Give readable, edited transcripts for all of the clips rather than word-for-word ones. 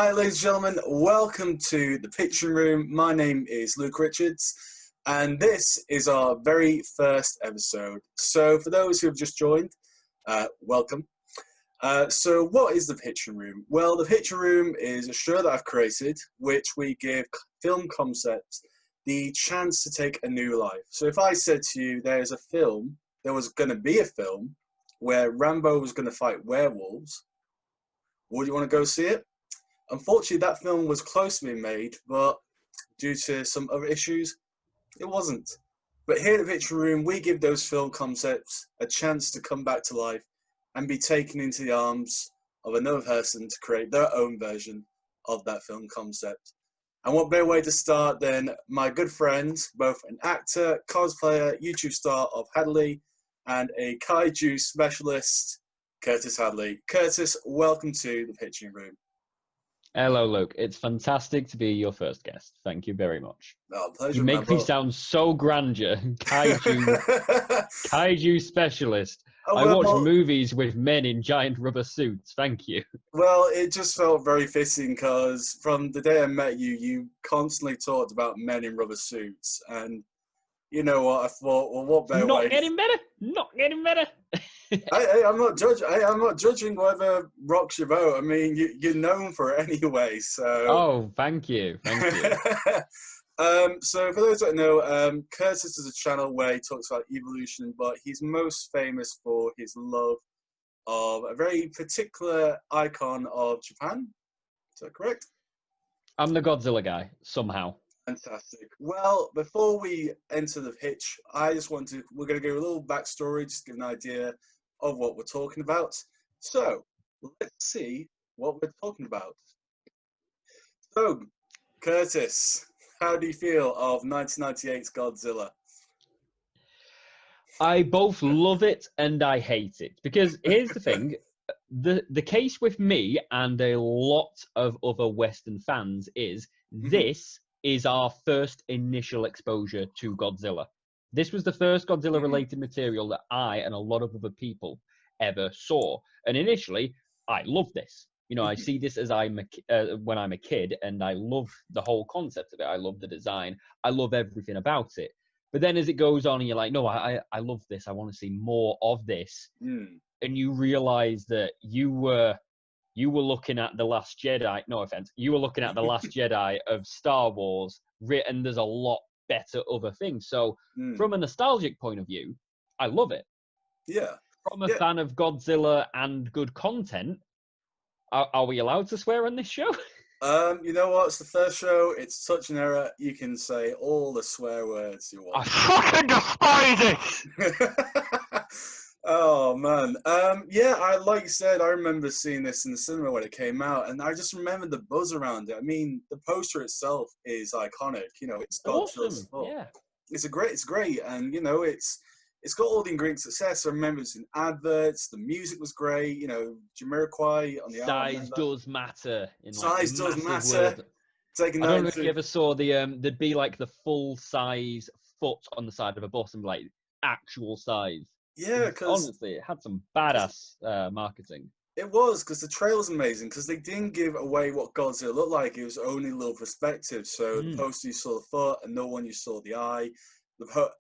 Hi, ladies and gentlemen. Welcome to the Pitching Room. My name is Luke Richards, and this is our very first episode. So, for those who have just joined, welcome. So, what is the Pitching Room? Well, the Pitching Room is a show that I've created, which we give film concepts the chance to take a new life. So, if I said to you, there was going to be a film where Rambo was going to fight werewolves, would you want to go see it? Unfortunately, that film was close to being made, but due to some other issues, it wasn't. But here at the Picture Room, we give those film concepts a chance to come back to life and be taken into the arms of another person to create their own version of that film concept. And what better way to start than my good friends, both an actor, cosplayer, YouTube star of Hadley, and a kaiju specialist, Curtis Hadley. Curtis, welcome to the Pitching Room. Hello, Luke. It's fantastic to be your first guest. Thank you very much. Oh, pleasure, you make me sound so grandeur. Kaiju specialist. I watch movies with men in giant rubber suits. Thank you. Well, it just felt very fitting because from the day I met you, you constantly talked about men in rubber suits. And you know what? I thought, well, what better way? Not getting better. I'm not judging. I'm not judging whether rocks your boat. I mean, you're known for it anyway. So. Oh, thank you. So for those that know, Curtis is a channel where he talks about evolution, but he's most famous for his love of a very particular icon of Japan. Is that correct? I'm the Godzilla guy somehow. Fantastic. Well, before we enter the pitch, we're going to give a little backstory, just give an idea of what we're talking about. So, let's see what we're talking about. So, Curtis, how do you feel of 1998's Godzilla? I both love it and I hate it. Because here's the thing, the case with me and a lot of other Western fans is this is our first initial exposure to Godzilla. This was the first Godzilla-related material that I and a lot of other people ever saw. And initially, I love this. You know, I see this as when I'm a kid, and I love the whole concept of it. I love the design. I love everything about it. But then as it goes on, and you're like, no, I love this. I want to see more of this. And you realize that you were looking at The Last Jedi. No offense. You were looking at The Last Jedi of Star Wars, and there's a lot better other things. So from a nostalgic point of view, I love it. Yeah. From a fan of Godzilla and good content, are we allowed to swear on this show? You know what? It's the first show. It's such an error. You can say all the swear words you want. I fucking despise it! Oh, man. Yeah, like you said, I remember seeing this in the cinema when it came out, and I just remember the buzz around it. I mean, the poster itself is iconic. You know, it's awesome. Yeah. It's great, and you know, it's got all the ingredients of success. I remember it's in adverts. The music was great. You know, Jamiroquai on the size does matter. Size does matter. I don't know if you ever saw there'd be like the full size foot on the side of a bus and like actual size. Yeah, because honestly, it had some badass marketing. It was, because the trail was amazing, because they didn't give away what Godzilla looked like. It was only a little perspective. So the poster, you saw the foot, and no one, you saw the eye.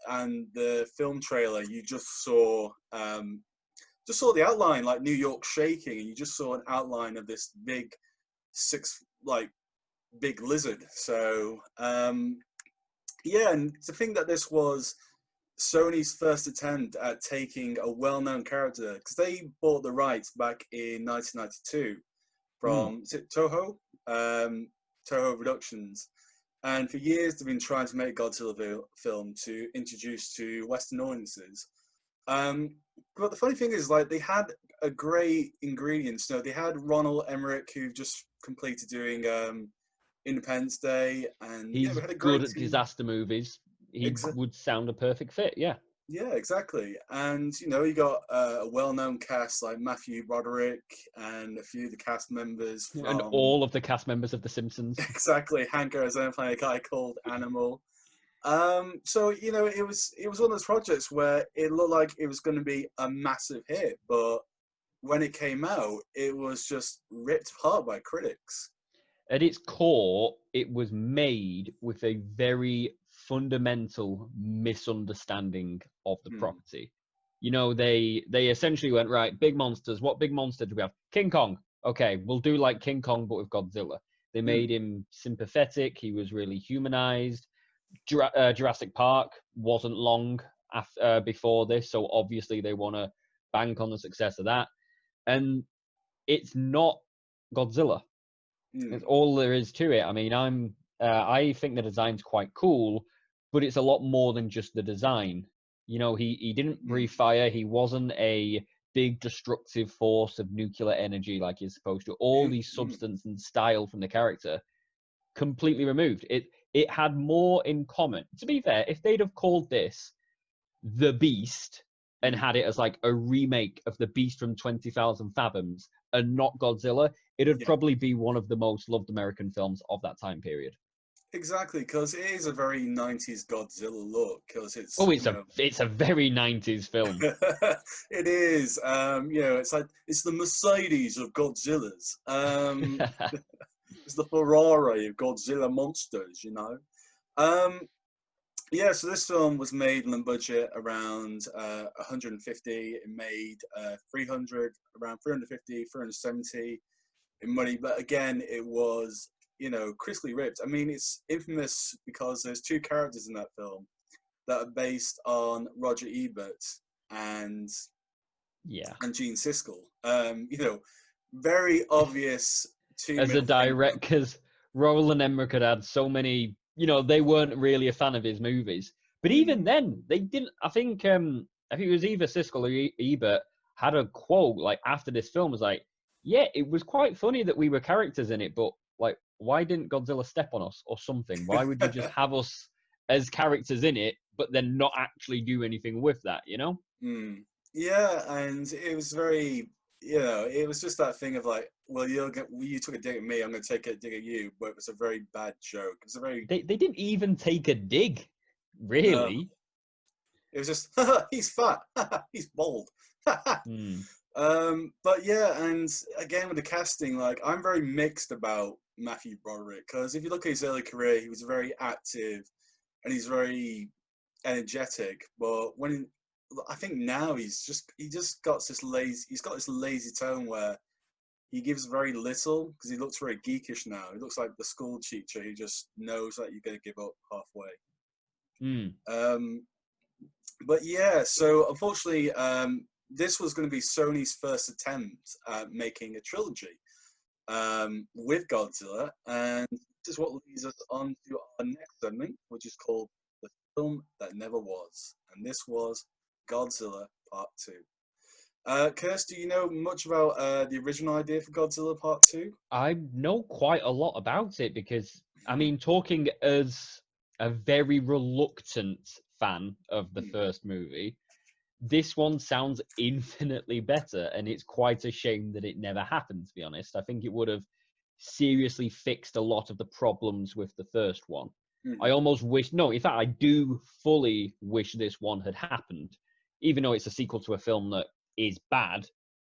And the film trailer, you just saw the outline, like New York shaking, and you just saw an outline of this big big lizard. So yeah, and to think that this was Sony's first attempt at taking a well-known character, because they bought the rights back in 1992 from is it Toho? Toho Productions. And for years, they've been trying to make a Godzilla film to introduce to Western audiences. But the funny thing is, like, they had a great ingredients. You know, they had Ronald Emmerich, who just completed doing Independence Day, and he's we had a good at disaster movies. He would sound a perfect fit, yeah. Yeah, exactly. And, you know, you got a well-known cast like Matthew Broderick and a few of the cast members. And all of the cast members of The Simpsons. Exactly. Hank Arizona playing a guy called Animal. So, you know, it was one of those projects where it looked like it was going to be a massive hit, but when it came out, it was just ripped apart by critics. at its core, it was made with a very fundamental misunderstanding of the Mm. property. You know, they essentially went, right, big monsters. What big monster do we have? King Kong. Okay, we'll do like King Kong, but with Godzilla. They made Mm. him sympathetic. He was really humanized. Jurassic Park wasn't long before this, so obviously they want to bank on the success of that. And it's not Godzilla. It's Mm. all there is to it. I mean, I think the design's quite cool, but it's a lot more than just the design. You know, he didn't breathe Mm. fire. He wasn't a big destructive force of nuclear energy like he's supposed to. All Mm. these Mm. substance and style from the character completely removed. It had more in common. To be fair, if they'd have called this The Beast and Mm. had it as like a remake of The Beast from 20,000 Fathoms and not Godzilla, it'd Yeah. probably be one of the most loved American films of that time period. Exactly, because it is a very 90s Godzilla look, because it's, Oh, you know, it's a very 90s film. it is, you know, it's like, it's the Mercedes of Godzillas. It's the Ferrari of Godzilla monsters, you know. Um, yeah, so this film was made on a budget around 150. It made 300, around 350, 370 in money. But again, it was, you know, crisply ripped. I mean, it's infamous because there's two characters in that film that are based on Roger Ebert and Yeah. Gene Siskel. You know, very obvious two As a middle fingers. director, because Roland Emmerich had had so many, you know, they weren't really a fan of his movies. But even Mm, then, they didn't. I think it was either Siskel or Ebert had a quote like after this film was like, "Yeah, it was quite funny that we were characters in it, but like, why didn't Godzilla step on us or something? Why would you just have us as characters in it, but then not actually do anything with that? You know?" mm. Yeah, and it was very, you know, it was just that thing of like, well, you took a dig at me, I'm going to take a dig at you, but it was a very bad joke. It was a very, They didn't even take a dig, no, really. it was just, he's fat, he's bald. Hmm. But yeah, and again with the casting, like I'm very mixed about Matthew Broderick because if you look at his early career, he was very active and he's very energetic. But when I think now he just got this lazy tone where he gives very little because he looks very geekish now. He looks like the school teacher. He just knows that you're going to give up halfway. Hmm. Um, but yeah, so unfortunately, this was going to be Sony's first attempt at making a trilogy with Godzilla, and this is what leads us on to our next segment, which is called The Film That Never Was, and this was Godzilla Part 2. Kirst, do you know much about the original idea for Godzilla Part 2? I know quite a lot about it because, I mean, talking as a very reluctant fan of the first movie, this one sounds infinitely better, and it's quite a shame that it never happened, to be honest. I think it would have seriously fixed a lot of the problems with the first one. I almost wish, no, in fact, I do fully wish this one had happened. Even though it's a sequel to a film that is bad,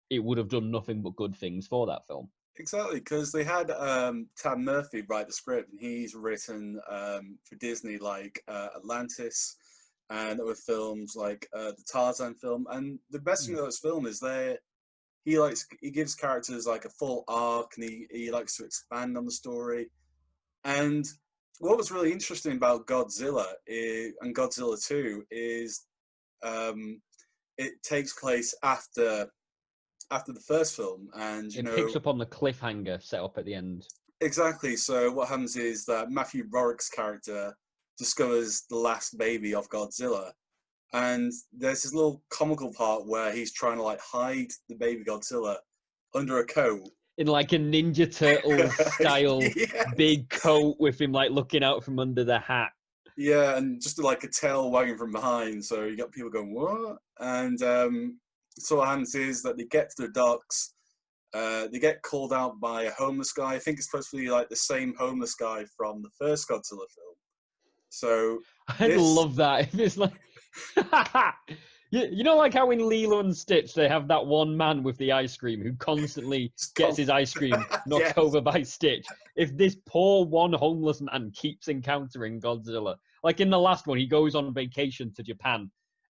it would have done nothing but good things for that film. Exactly, because they had Tam Murphy write the script, and he's written for Disney like Atlantis and other films like the Tarzan film. And the best thing Hmm. about this film is he gives characters like a full arc, and he likes to expand on the story. And what was really interesting about and Godzilla 2 is it takes place after the first film, and you It know. picks up on the cliffhanger set up at the end. Exactly. So what happens is that Matthew Broderick's character discovers the last baby of Godzilla, and there's this little comical part where he's trying to like hide the baby Godzilla under a coat. In like a Ninja Turtles style Yeah, big coat with him like looking out from under the hat. yeah, and just like a tail wagging from behind. So you got people going what? And so what happens is that they get to the docks. They get called out by a homeless guy. I think it's supposed to be like the same homeless guy from the first Godzilla film. So I'd this, love that if it's like You know, like how in Lilo and Stitch they have that one man with the ice cream who constantly gets his ice cream knocked Yes. over by Stitch. If this poor one homeless man keeps encountering Godzilla, like in the last one, he goes on vacation to Japan,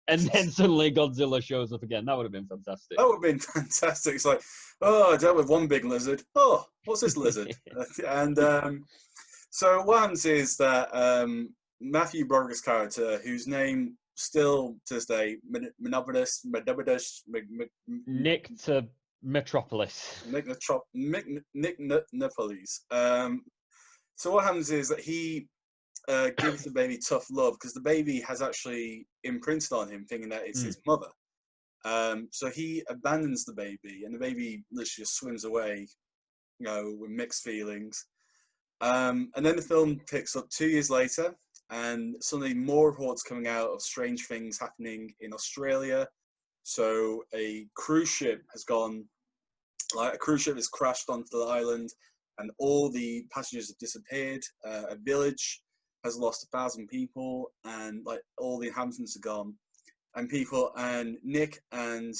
and then suddenly Godzilla shows up again. That would have been fantastic. That would have been fantastic. It's like, oh, I dealt with one big lizard. Oh, what's this lizard? And so what happens is that Matthew Broderick's character, whose name still to this day, Nick to Metropolis. Nick Napoles. So what happens is that he gives the baby tough love because the baby has actually imprinted on him, thinking that it's his mother. So he abandons the baby, and the baby literally just swims away, you know, with mixed feelings. And then the film picks up 2 years later, and suddenly more reports coming out of strange things happening in Australia. So a cruise ship has gone, like a cruise ship has crashed onto the island, and all the passengers have disappeared. A village has lost 1,000 people, and like all the inhabitants are gone. And Nick and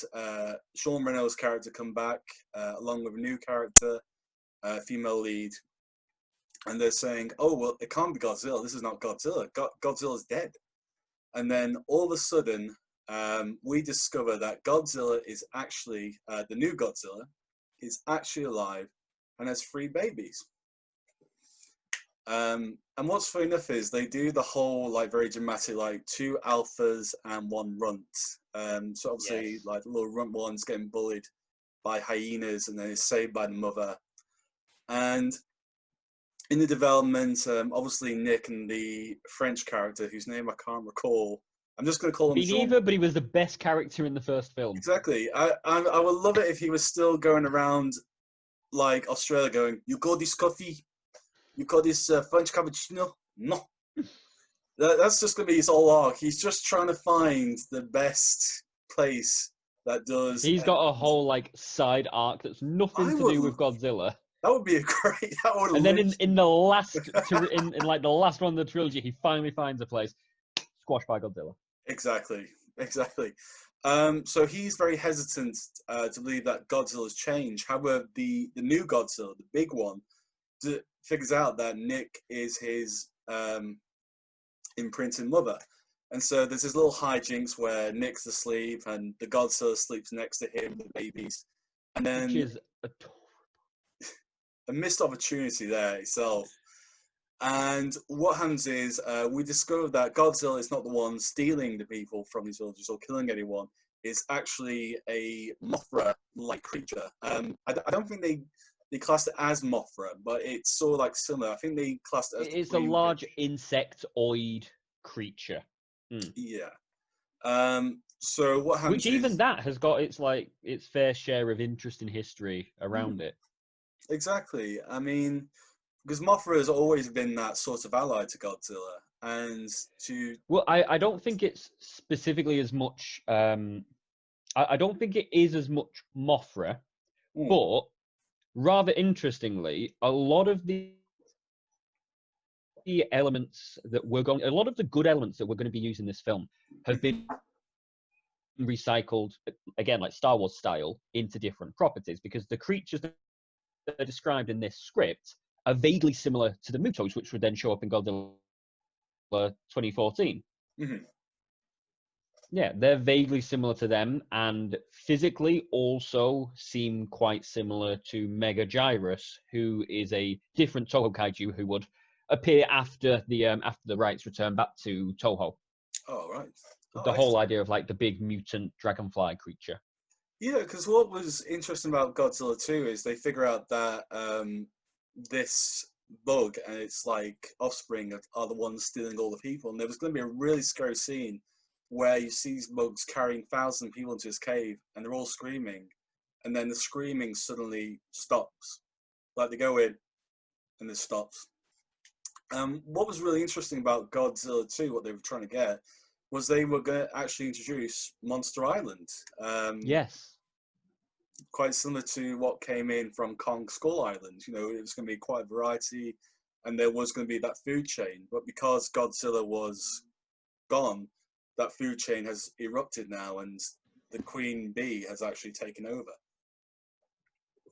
Sean Reynolds' character come back along with a new character, female lead, and they're saying, "Oh well, it can't be Godzilla. This is not Godzilla. Godzilla's dead." And then all of a sudden, we discover that Godzilla is actually the new Godzilla is actually alive and has 3 babies. And what's funny enough is they do the whole like very dramatic, like 2 alphas and 1 runt. So obviously, like the little runt one's getting bullied by hyenas and then is saved by the mother. And in the development, obviously Nick and the French character, whose name I can't recall, I'm just going to call him Sean. Either, but he was the best character in the first film. Exactly. I would love it if he was still going around like Australia going, "You got this coffee? You got this French cappuccino?" No. That's just going to be his whole arc. He's just trying to find the best place that does... He's got a whole like side arc that's nothing to do with Godzilla. That would be a great... That would and then in the last... in like the last one of the trilogy, he finally finds a place. Squashed by Godzilla. Exactly. So he's very hesitant to believe that Godzilla's changed. However, the new Godzilla, the big one, figures out that Nick is his imprinted mother. And so there's this little hijinks where Nick's asleep and the Godzilla sleeps next to him, the babies. And then... Which is a missed opportunity there itself. And what happens is we discover that Godzilla is not the one stealing the people from these villages or killing anyone. It's actually a Mothra-like creature. I don't think they classed it as Mothra, but it's sort of like similar. I think they classed it as... It's a large insectoid creature. Yeah. So what happens Which even that has got its fair share of interesting history around it. Exactly. I mean, because Mothra has always been that sort of ally to Godzilla, and to... Well, I don't think it's specifically as much... I don't think it is as much Mothra, but rather interestingly, a lot of the elements that a lot of the good elements that we're going to be using in this film have been recycled, again, like Star Wars style, into different properties, because the creatures that are described in this script are vaguely similar to the Mutos, which would then show up in Godzilla 2014. Yeah, they're vaguely similar to them, and physically also seem quite similar to Mega Gyrus, who is a different Toho kaiju who would appear after the rights return back to Toho. Oh, right. The whole idea of like the big mutant dragonfly creature. Yeah, because what was interesting about Godzilla 2 is they figure out that this bug and its like offspring are the ones stealing all the people, and there was going to be a really scary scene where you see these bugs carrying thousands of people into this cave, and they're all screaming, and then the screaming suddenly stops. Like they go in, and it stops. What was really interesting about Godzilla 2, what they were trying to get, was they were going to actually introduce Monster Island. Yes. Quite similar to what came in from Kong Skull Island. You know, it was going to be quite a variety, and there was going to be that food chain. But because Godzilla was gone, that food chain has erupted now, and the queen bee has actually taken over.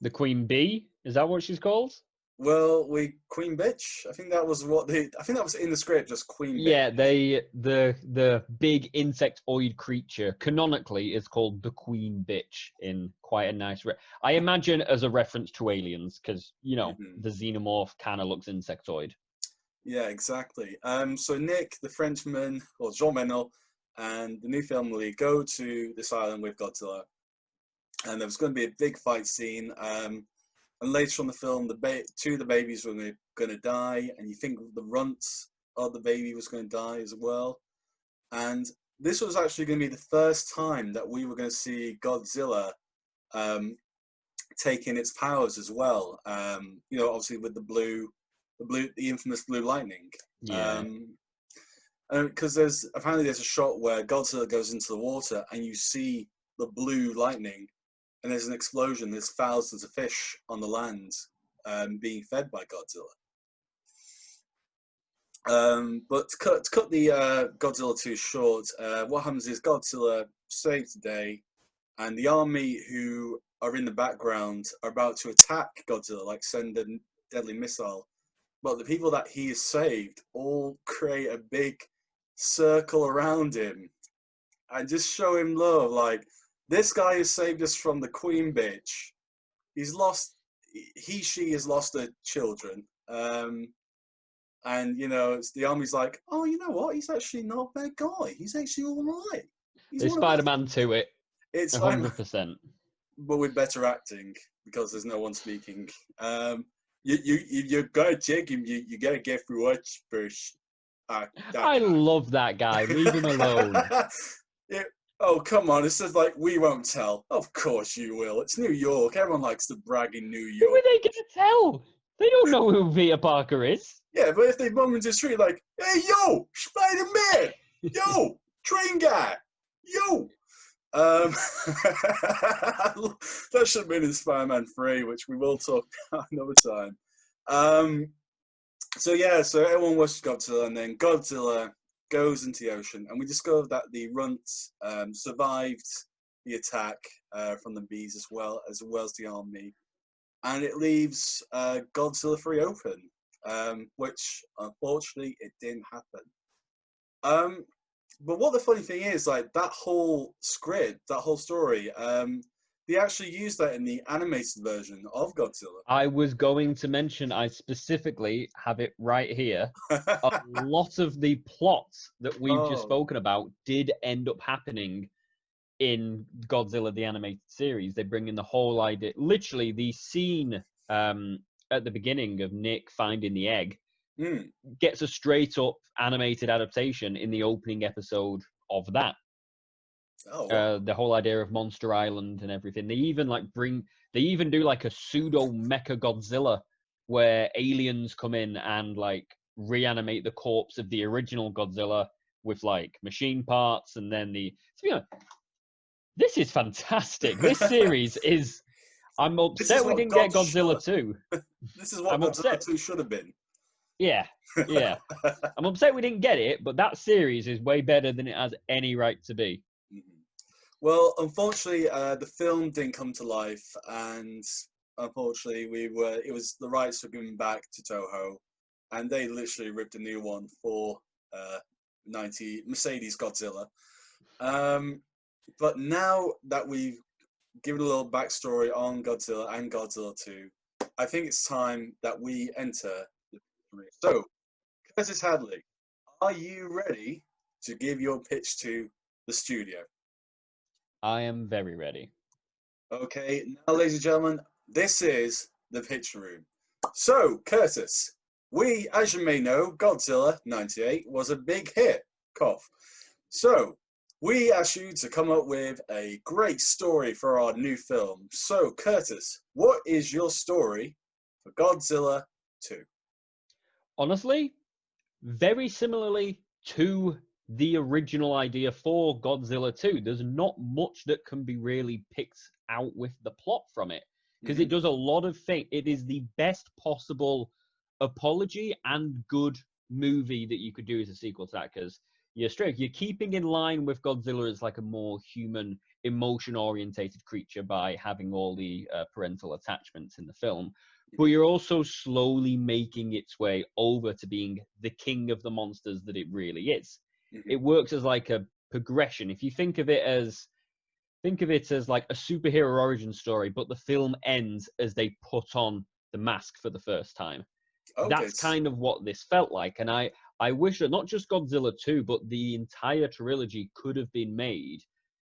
The queen bee, is that what she's called? Well, queen bitch. I think that was I think that was in the script, just queen bitch. Yeah, the big insectoid creature canonically is called the queen bitch in quite a nice. I imagine as a reference to aliens, because the xenomorph kind of looks insectoid. Yeah, exactly. So Nick, the Frenchman, or Jean Reno, and the new family go to this island with Godzilla, and there was going to be a big fight scene. And later on the film, two of the babies were going to die, and you think the runt of the baby was going to die as well. And this was actually going to be the first time that we were going to see Godzilla taking its powers as well. Obviously with the infamous blue lightning. Yeah. Because there's a shot where Godzilla goes into the water, and you see the blue lightning. And there's an explosion. There's thousands of fish on the land being fed by Godzilla. But to cut the Godzilla 2 short, what happens is Godzilla saves the day, and the army who are in the background are about to attack Godzilla, like send a deadly missile. But the people that he has saved all create a big circle around him and just show him love. Like, this guy has saved us from the queen bitch. She has lost her children. And, it's the army's like, oh, you know what? He's actually not a bad guy. He's actually all right. There's Spider-Man to it. It's 100%. But with better acting, because there's no one speaking. You gotta check him. You gotta get through what first. I love that guy. Leave him alone. Yeah. Oh, come on. It's just like, we won't tell. Of course you will. It's New York. Everyone likes to brag in New York. Who are they going to tell? They don't know who Peter Parker is. Yeah, but if they bump into the street like, hey, yo, Spider-Man! Yo, train guy! Yo! That should have been in Spider-Man 3, which we will talk about another time. So everyone watches Godzilla, and then Godzilla goes into the ocean, and we discover that the runt survived the attack from the bees as well as the army, and it leaves Godzilla 3 open, which unfortunately it didn't happen. But what the funny thing is, like, that whole script, that whole story, they actually used that in the animated version of Godzilla. I was going to mention, I specifically have it right here. A lot of the plots that we've just spoken about did end up happening in Godzilla, the animated series. They bring in the whole idea, literally the scene at the beginning of Nick finding the egg gets a straight up animated adaptation in the opening episode of that. The whole idea of Monster Island and everything. They even do like a pseudo mecha Godzilla where aliens come in and like reanimate the corpse of the original Godzilla with like machine parts, and then this is fantastic. This series is. I'm upset we didn't get Godzilla 2. This is what Godzilla 2 should have been. Yeah. I'm upset we didn't get it, but that series is way better than it has any right to be. Well, unfortunately, the film didn't come to life, and unfortunately, the rights were given back to Toho, and they literally ripped a new one for Mercedes Godzilla. But now that we've given a little backstory on Godzilla and Godzilla 2, I think it's time that we enter the pitch. So, Curtis Hadley, are you ready to give your pitch to the studio? I am very ready. Okay, now, ladies and gentlemen, this is the pitch room. So, Curtis, as you may know, Godzilla 98 was a big hit. Cough. So, we asked you to come up with a great story for our new film. So, Curtis, what is your story for Godzilla 2? Honestly, very similarly to the original idea for Godzilla 2, there's not much that can be really picked out with the plot from it, because it does a lot of things. It is the best possible apology and good movie that you could do as a sequel to that, because you're keeping in line with Godzilla as like a more human, emotion-orientated creature by having all the parental attachments in the film, but you're also slowly making its way over to being the king of the monsters that it really is. Mm-hmm. It works as like a progression. If you think of it as like a superhero origin story, but the film ends as they put on the mask for the first time. Okay. That's kind of what this felt like. And I wish that not just Godzilla 2, but the entire trilogy could have been made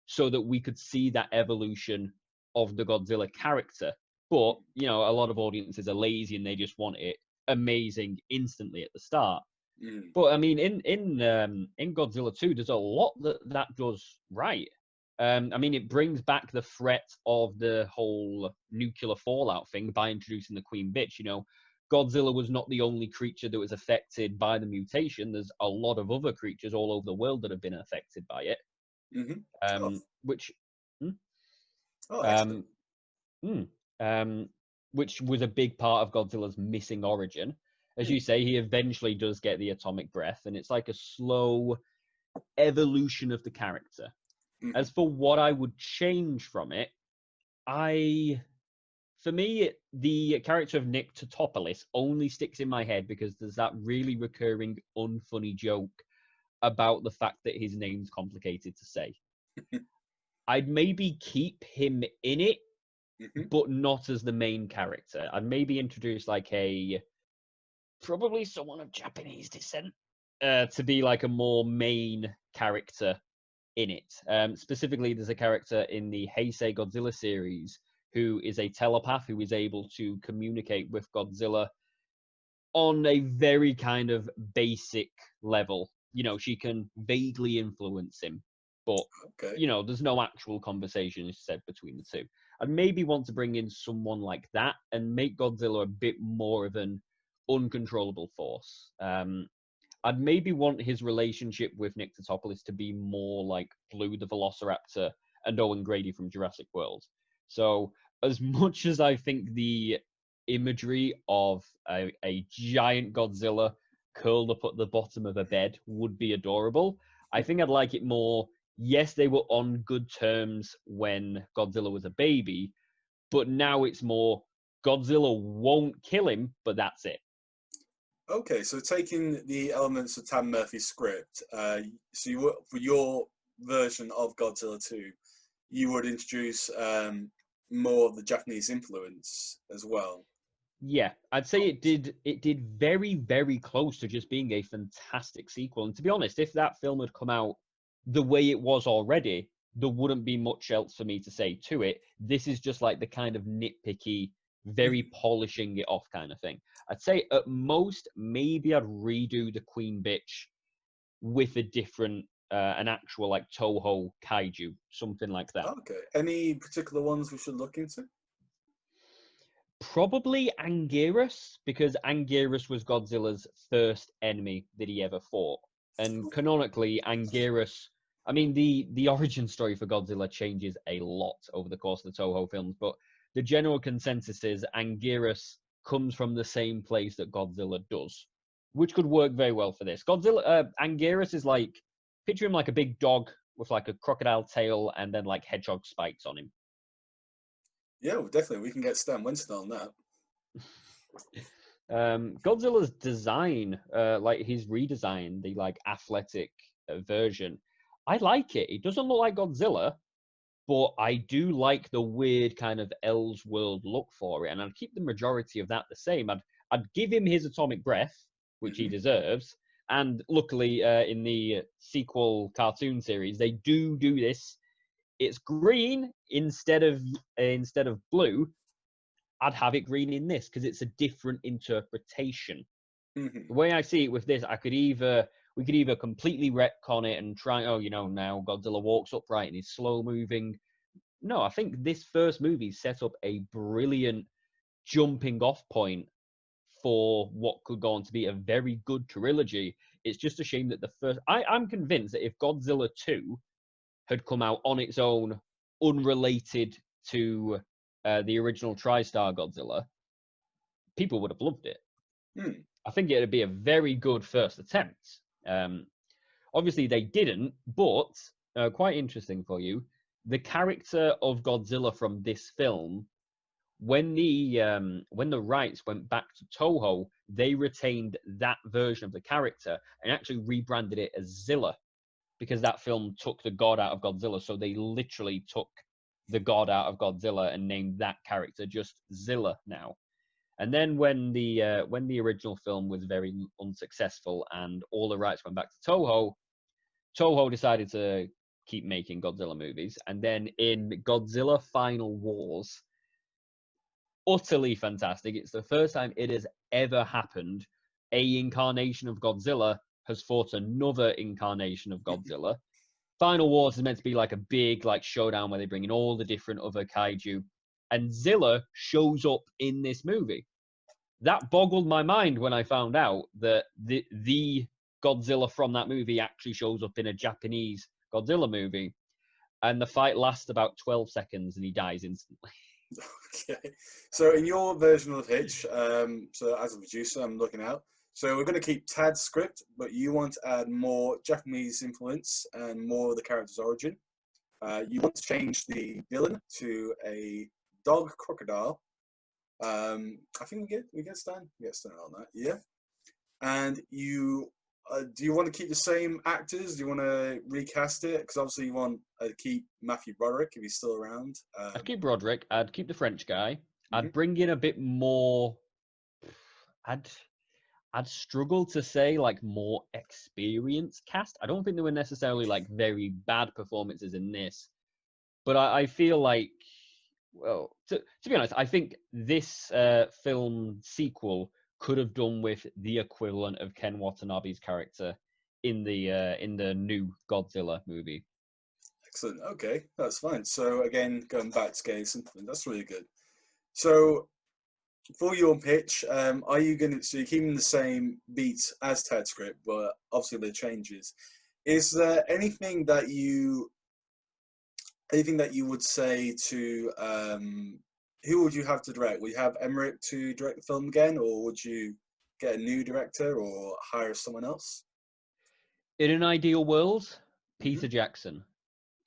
so that we could see that evolution of the Godzilla character. But, you know, a lot of audiences are lazy and they just want it amazing instantly at the start. Mm. But I mean, in Godzilla 2, there's a lot that does right. I mean, it brings back the threat of the whole nuclear fallout thing by introducing the Queen Bitch. You know, Godzilla was not the only creature that was affected by the mutation. There's a lot of other creatures all over the world that have been affected by it. Mm-hmm. Which, Excellent. which was a big part of Godzilla's missing origin. As you say, he eventually does get the atomic breath, and it's like a slow evolution of the character. Mm-hmm. As for what I would change from it, for me, the character of Nick Totopoulos only sticks in my head because there's that really recurring unfunny joke about the fact that his name's complicated to say. I'd maybe keep him in it, but not as the main character. I'd maybe introduce like probably someone of Japanese descent to be like a more main character in it. Specifically, there's a character in the Heisei Godzilla series who is a telepath who is able to communicate with Godzilla on a very kind of basic level. You know, she can vaguely influence him, but, you know, there's no actual conversation said between the two. I'd maybe want to bring in someone like that and make Godzilla a bit more of an uncontrollable force. I'd maybe want his relationship with Nick Totopoulos to be more like Blue the Velociraptor and Owen Grady from Jurassic World. So as much as I think the imagery of a giant Godzilla curled up at the bottom of a bed would be adorable, I think I'd like it more. Yes, they were on good terms when Godzilla was a baby, but now it's more Godzilla won't kill him, but that's it. Okay, so taking the elements of Tam Murphy's script, so you for your version of Godzilla 2, you would introduce more of the Japanese influence as well. Yeah, I'd say it did very, very close to just being a fantastic sequel. And to be honest, if that film had come out the way it was already, there wouldn't be much else for me to say to it. This is just like the kind of nitpicky, very polishing it off kind of thing. I'd say at most, maybe I'd redo the Queen Bitch with a different, an actual like Toho kaiju, something like that. Okay. Any particular ones we should look into? Probably Angurius, because Angurius was Godzilla's first enemy that he ever fought. And canonically, Angurius, I mean, the origin story for Godzilla changes a lot over the course of the Toho films, but the general consensus is Angurius comes from the same place that Godzilla does, which could work very well for this. Angurius is like, picture him like a big dog with like a crocodile tail and then like hedgehog spikes on him. Yeah, well, definitely. We can get Stan Winston on that. Godzilla's design, like his redesign, the like athletic version, I like it. It doesn't look like Godzilla, but I do like the weird kind of Elseworld look for it, and I'd keep the majority of that the same. I'd give him his atomic breath, which he deserves, and luckily in the sequel cartoon series they do this. It's green instead of blue. I'd have it green in this because it's a different interpretation. The way I see it with this, we could either completely retcon it and try, now Godzilla walks upright and is slow moving. No, I think this first movie set up a brilliant jumping off point for what could go on to be a very good trilogy. It's just a shame that I'm convinced that if Godzilla 2 had come out on its own, unrelated to the original TriStar Godzilla, people would have loved it. I think it'd be a very good first attempt. Obviously, they didn't, but quite interesting for you. The character of Godzilla from this film, when the rights went back to Toho, they retained that version of the character and actually rebranded it as Zilla, because that film took the god out of Godzilla. So they literally took the god out of Godzilla and named that character just Zilla now. And then when the original film was very unsuccessful and all the rights went back to Toho, Toho decided to keep making Godzilla movies. And then in Godzilla Final Wars, utterly fantastic. It's the first time it has ever happened. A incarnation of Godzilla has fought another incarnation of Godzilla. Final Wars is meant to be like a big showdown where they bring in all the different other kaiju, and Zilla shows up in this movie. That boggled my mind when I found out that the Godzilla from that movie actually shows up in a Japanese Godzilla movie, and the fight lasts about 12 seconds and he dies instantly. Okay, so in your version of the pitch, so as a producer, I'm looking out. So we're going to keep Tad's script, but you want to add more Japanese influence and more of the character's origin. You want to change the villain to a dog crocodile. I think we get Stan on that, yeah. And you do you want to keep the same actors? Do you want to recast it? Because obviously you want to keep Matthew Broderick if he's still around. I'd keep Broderick. I'd keep the French guy. I'd Mhm. bring in a bit more. I'd struggle to say more experienced cast. I don't think there were necessarily very bad performances in this, but I feel well, to be honest, I think this film sequel could have done with the equivalent of Ken Watanabe's character in the new Godzilla movie. Excellent. Okay, that's fine. So again, going back to getting something that's really good. So for your pitch, are you going to, so you're keeping the same beats as Ted's script, but obviously the changes. Is there anything that you would say to, who would you have to direct? Would you have Emmerich to direct the film again, or would you get a new director or hire someone else? In an ideal world, Peter Mhm. Jackson,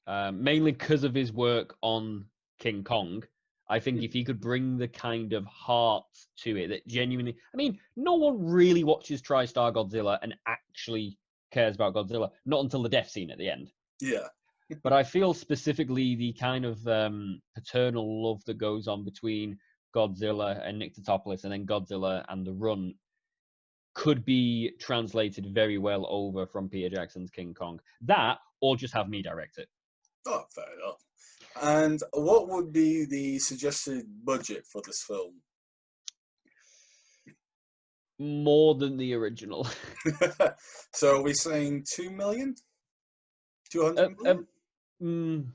mainly because of his work on King Kong. I think Hmm. if he could bring the kind of heart to it that genuinely, I mean, no one really watches TriStar Godzilla and actually cares about Godzilla, not until the death scene at the end. Yeah. But I feel specifically the kind of paternal love that goes on between Godzilla and Nyctotopoulos and then Godzilla and the Runt could be translated very well over from Peter Jackson's King Kong. That, or just have me direct it. Oh, fair enough. And what would be the suggested budget for this film? More than the original. So are we saying 2 million? 200 million?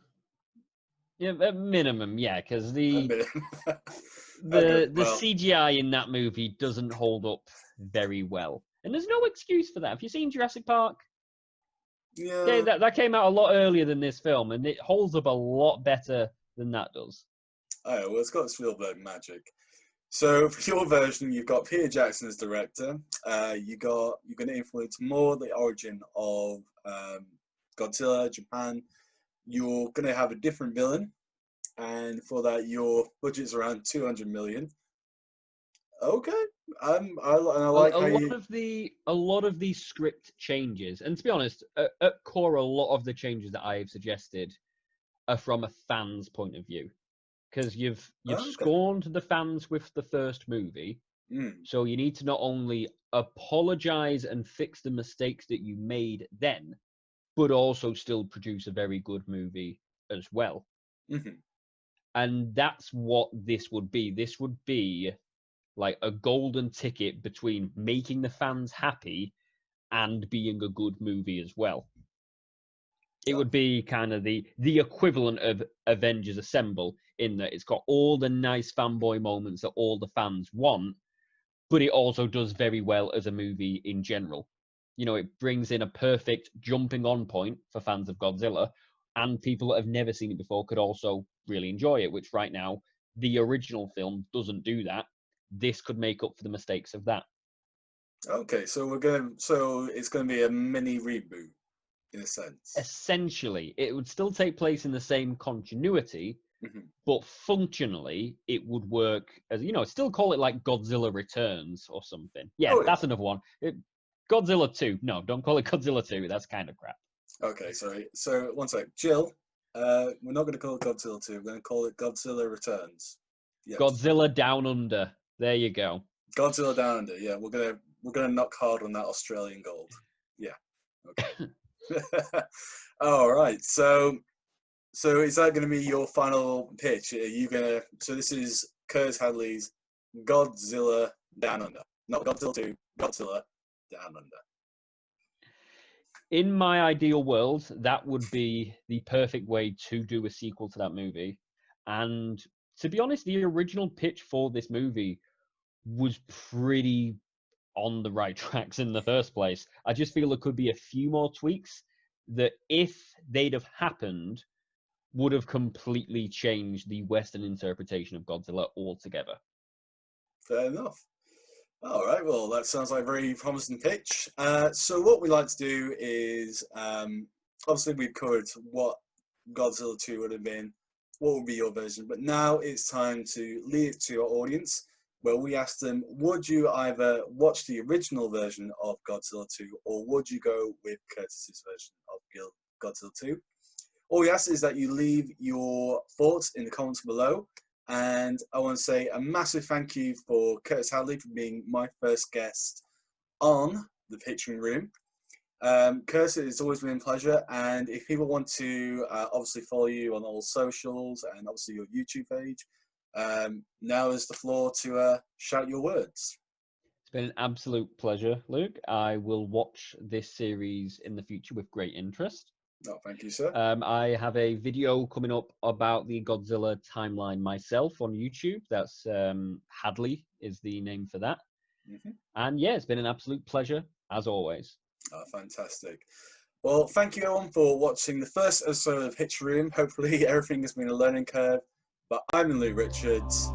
Yeah, at minimum, yeah, because A the minute. Okay, the the well, CGI in that movie doesn't hold up very well, and there's no excuse for that. Have you seen Jurassic Park? Yeah, yeah. that came out a lot earlier than this film, and it holds up a lot better than that does. Oh, well, it's got Spielberg magic. So for your version, you've got Peter Jackson as director. You're going to influence more the origin of Godzilla, Japan. You're going to have a different villain, and for that, your budget's around 200 million. Okay, I like A how lot you. of the script changes, and to be honest, at core, a lot of the changes that I have suggested are from a fan's point of view, because you've Okay. scorned the fans with the first movie, Mm, so you need to not only apologize and fix the mistakes that you made then, but also still produce a very good movie as well. hmm. And that's what this would be. This would be like a golden ticket between making the fans happy and being a good movie as well. It Oh, would be kind of the equivalent of Avengers Assemble, in that it's got all the nice fanboy moments that all the fans want, but it also does very well as a movie in general. You know, it brings in a perfect jumping on point for fans of Godzilla, and people that have never seen it before could also really enjoy it, which right now, the original film doesn't do that. This could make up for the mistakes of that. okay, so so it's going to be a mini reboot. in a sense. Essentially, it would still take place in the same continuity, but functionally, it would work as, still call it like Godzilla Returns or something. Yeah, that's another one. Godzilla 2. No, don't call it Godzilla 2. That's kind of crap. Okay, sorry. So, one sec. Jill, we're not going to call it Godzilla 2. We're going to call it Godzilla Returns. Yes. Godzilla Down Under. There you go. Godzilla Down Under. Yeah, we're gonna knock hard on that Australian gold. Yeah. Okay. All right. So is that going to be your final pitch? Are you gonna? So this is Curtis Hadley's Godzilla Down Under, not Godzilla 2. Godzilla Down Under. In my ideal world, that would be the perfect way to do a sequel to that movie. And to be honest, the original pitch for this movie was pretty on the right tracks in the first place. I just feel there could be a few more tweaks that, if they'd have happened, would have completely changed the Western interpretation of Godzilla altogether. Fair enough. All right, well, that sounds like a very promising pitch. So what we like to do is, obviously we've covered what Godzilla 2 would have been, what would be your version, but now it's time to leave it to our audience, where we ask them, would you either watch the original version of Godzilla 2, or would you go with Curtis's version of Godzilla 2? All we ask is that you leave your thoughts in the comments below. And I want to say a massive thank you for Curtis Hadley for being my first guest on the Pitching Room. Curtis, it's always been a pleasure. And if people want to obviously follow you on all socials and obviously your YouTube page, now is the floor to shout your words. It's been an absolute pleasure, Luke. I will watch this series in the future with great interest. Oh, thank you, sir. I have a video coming up about the Godzilla timeline myself on YouTube. That's Hadley is the name for that. And yeah, it's been an absolute pleasure, as always. Oh, fantastic. Well, thank you everyone for watching the first episode of Pitch Room. Hopefully everything has been a learning curve. But I'm Luke Richards.